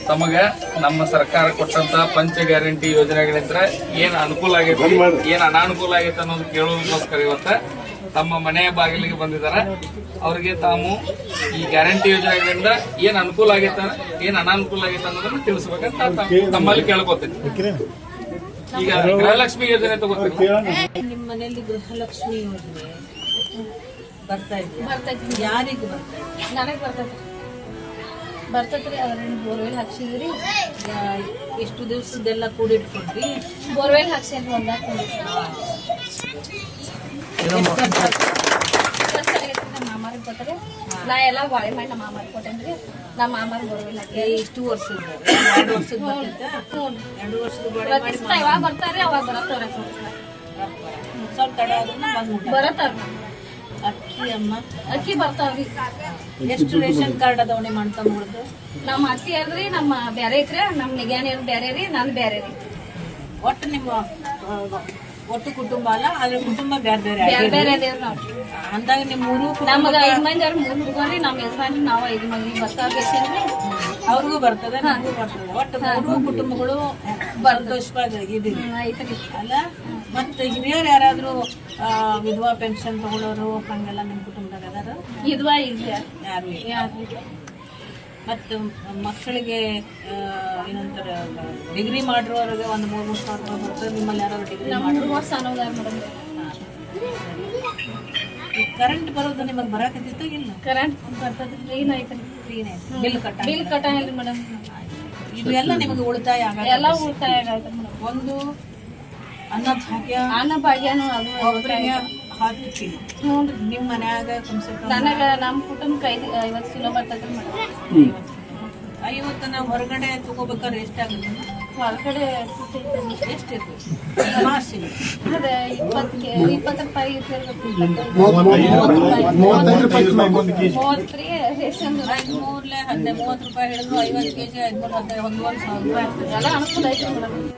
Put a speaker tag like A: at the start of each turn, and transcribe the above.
A: ತಮಗ ನಮ್ಮ ಸರ್ಕಾರ ಕೊಟ್ಟಂತ ಪಂಚ ಗ್ಯಾರಂಟಿ ಯೋಜನೆಗಳಿಂದ ಏನ್ ಅನುಕೂಲ ಆಗೈತಿ ಏನ್ ಅನಾನುಕೂಲ ಆಗೈತೆ ಅನ್ನೋದು ಕೇಳೋದಕ್ಕೋಸ್ಕರ ಇವತ್ತ ತಮ್ಮ ಮನೆಯ ಬಾಗಿಲಿಗೆ ಬಂದಿದ್ದಾರೆ. ಅವ್ರಿಗೆ ತಾವು ಈ ಗ್ಯಾರಂಟಿ ಯೋಜನೆಗಳಿಂದ ಏನ್ ಅನುಕೂಲ ಆಗೈತ ಏನ್ ಅನಾನುಕೂಲ ಆಗೈತೆ ಅನ್ನೋದನ್ನ ತಿಳಿಸ್ಬೇಕಂತ ತಮ್ಮಲ್ಲಿ ಕೇಳ್ಕೊತೀನಿ. ಈಗ ಗೃಹಲಕ್ಷ್ಮಿ ಯೋಜನೆ ತಗೋತೀನಿ.
B: ನಿಮ್ಮ ಮನೆಯಲ್ಲಿ ಗೃಹಲಕ್ಷ್ಮಿ ಯೋಜನೆ ಬರ್ತಾ ಇದೆ, ಯಾರಿಗೂ ಬರ್ತಾ ಇದೆ?
C: ನನಗೆ ಬರ್ತೈತ್ರಿ. ಅವ್ರೇನು ಬೋರ್ವೆಲ್ ಹಾಕ್ಸಿದ್ರಿ?
B: ಎಷ್ಟು ದಿವಸದೆಲ್ಲ ಕೂಡಿಟ್ಕೊಂಡ್ರಿ?
C: ಬೋರ್ವೆಲ್ ಹಾಕ್ಸಿದ್ರಿ ಒಂದಾಗ ನಮ್ಮ ಮಾಮಾರಿಗೆ ಬರ್ತಾರೆ. ನಾ ಎಲ್ಲ ಬಾಳೆ ಮಾಡಿ ನಮ್ಮ ಮಾಮಾರಿಗೆ ಕೊಟ್ಟೇನ್ರಿ. ನಮ್ಮ ಮಾಮಾರ ಬೋರ್ವೆಲ್ ಹಾಕಿ
B: ಇಷ್ಟು ವರ್ಷದ 2 ವರ್ಷದ
C: ಯಾವಾಗ ಬರ್ತಾರೆ ಅವಾಗ ಬರತ್ತವ್ರ
B: ಸ್ವಲ್ಪ ತಡ ಆದ್ರೂ
C: ಬರತ್ತಾರ.
B: ಅಕ್ಕಿ ಅಮ್ಮ
C: ಅಕ್ಕಿ ಬರ್ತಾವ್ರಿ.
B: ಎಷ್ಟು ರೇಷನ್ ಕಾರ್ಡ್ ಅದಾವಣೆ ಮಾಡ್ಕೊಂಡ್ಬಿಡುದು?
C: ನಮ್ಮ ಅತ್ತಿ ಅಲ್ರಿ, ನಮ್ಮ ಬ್ಯಾರೆ ಐತ್ರಿ, ನಮ್ಮ ನಿಗ್ಯಾನಿ ಬ್ಯಾರೆ ರೀ, ನಾನು ಬ್ಯಾರೆ ರೀ.
B: ಒಟ್ಟು ನಿಮ್ಮ ಒಟ್ಟು ಕುಟುಂಬ ಅಲ್ಲ, ಅದ್ರ ಕುಟುಂಬ ಬೇರೆ
C: ಬೇರೆ ಬೇರೆ ಅದೇವ್ರಿ ನಾವು.
B: ಅಂದಾಗ ನಿಮ್ಮ ಮೂರು
C: ನಮಗ 5 ಮಂದಿ ಅವ್ರ 3 ಹುಡುಗರಿ, ನಮ್ಮ ಯಜಮಾನ್ರಿ ನಾವು 5 ಮಂದಿ ಬರ್ತಾವ್ರಿ.
B: ಅವ್ರಿಗೂ ಬರ್ತದೆ, ನಮಗೂ ಬರ್ತದೆ. ಒಟ್ಟು 3 ಕುಟುಂಬಗಳು ಇದೀವಿ
C: ಐತ್ರಿ
B: ಅಲ್ಲ. ಮತ್ತೆ ಹಿರಿಯರು ಯಾರಾದ್ರೂ ವಿಧವಾ ಪೆನ್ಷನ್ ತಗೊಳ್ಳೋರು ಹಂಗೆಲ್ಲ ನಿಮ್ಮ ಕುಟುಂಬದಾಗ ಅದಾರ?
C: ಇದ್ವಾ ಇಲ್ರಿ
B: ಯಾರು? ಮತ್ತು ಮಕ್ಕಳಿಗೆ ಏನಂತಾರೆ ಡಿಗ್ರಿ ಮಾಡಿರೋರಿಗೆ ಒಂದು 3 ಸಾವಿರ ರೂಪಾಯಿ ಬರ್ತದೆ. ನಿಮ್ಮಲ್ಲಿ ಯಾರು ಡಿಗ್ರಿ ಈ ಕರೆಂಟ್ ಬರೋದು ನಿಮಗೆ ಬರಾಕತ್ತಿತ್ತ ಇಲ್ಲ?
C: ಕರೆಂಟ್ ಬರ್ತದೆ, ಫ್ರೀನ ಐತ್ರಿ.
B: ಬಿಲ್
C: ಕಟ್ಟ ಇಲ್ರಿ ಮೇಡಮ್.
B: ಇದು ಎಲ್ಲ ನಿಮಗೆ ಉಳಿತಾಯ
C: ಎಲ್ಲ ಉಳಿತಾಯ ಆಗೈತೆ ಮೇಡಮ್.
B: ಒಂದು ಅನ್ನ
C: ಭಾಗ್ಯನೂ ಅದು
B: ಒಬ್ಬರಿಗೆ ಹಾಕ್ತೀವಿ. ನಿಮ್ಮ ಮನ್ಯಾಗ ಕಮ್ಸೆ ಕಮ್
C: ನನಗೆ ನಮ್ಮ ಕುಟುಂಬಕ್ಕೆ 50 ಕಿಲೋ ಬರ್ತೈತ್ರಿ ಮೇಡಮ್.
B: 50 ನಾವು ಹೊರಗಡೆ ತಗೋಬೇಕಾದ್ರೆ ಎಷ್ಟಾಗುತ್ತೆ?
C: ಹೊರಗಡೆ
B: ಎಷ್ಟಿರ್ತದೆ?
C: ಅದೇ 20 ರೂಪಾಯಿ ಇರ್ತಿರ್ಬೇಕು. 30 ರೀ ರೇಷನ್
B: 5 3 30 ರೂಪಾಯಿ ಹೇಳಿದ್ರು 50 kg 5 3 11 ಸಾವಿರ ರೂಪಾಯಿ
C: ಎಲ್ಲ ಅನುಕೂಲ ಐತ್ರಿ ಮೇಡಮ್.